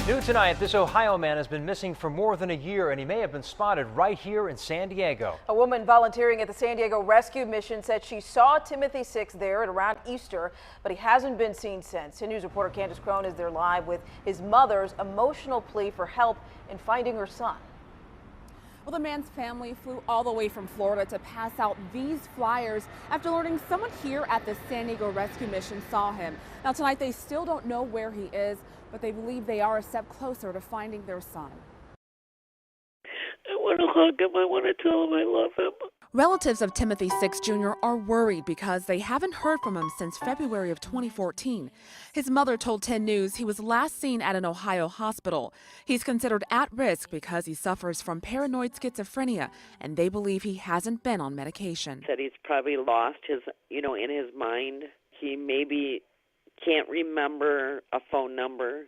New tonight, this Ohio man has been missing for more than a year, and he may have been spotted right here in San Diego. A woman volunteering at the San Diego Rescue Mission said she saw Timothy Six there at around Easter, but he hasn't been seen since. 10 News reporter Candace Crone is there live with his mother's emotional plea for help in finding her son. Well, the man's family flew all the way from Florida to pass out these flyers after learning someone here at the San Diego Rescue Mission saw him. Now tonight they still don't know where he is, but they believe they are a step closer to finding their son. I want to hug him. I want to tell him I love him. Relatives of Timothy Six Jr. are worried because they haven't heard from him since February of 2014. His mother told 10 News he was last seen at an Ohio hospital. He's considered at risk because he suffers from paranoid schizophrenia, and they believe he hasn't been on medication. Said he's probably lost his, in his mind. He maybe can't remember a phone number.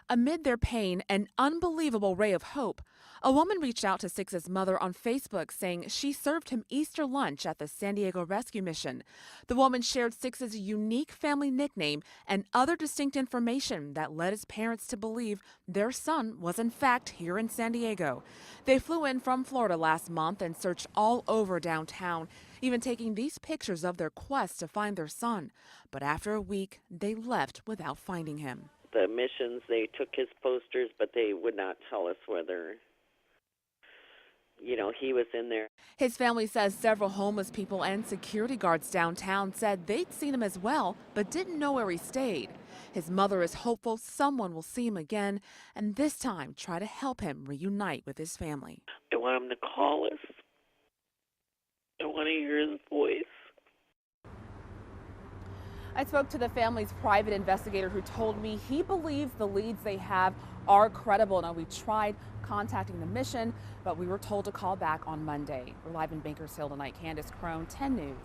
Amid their pain, an unbelievable ray of hope. A woman reached out to Six's mother on Facebook saying she served him Easter lunch at the San Diego Rescue Mission. The woman shared Six's unique family nickname and other distinct information that led his parents to believe their son was in fact here in San Diego. They flew in from Florida last month and searched all over downtown, even taking these pictures of their quest to find their son. But after a week, they left without finding him. The missions, they took his posters, but they would not tell us whether he was in there. His family says several homeless people and security guards downtown said they'd seen him as well, but didn't know where he stayed. His mother is hopeful someone will see him again, and this time try to help him reunite with his family. I want him to call us. I want to hear his voice. I spoke to the family's private investigator who told me he believes the leads they have are credible. Now, we tried contacting the mission, but we were told to call back on Monday. We're live in Bankers Hill tonight. Candace Crone, 10 News.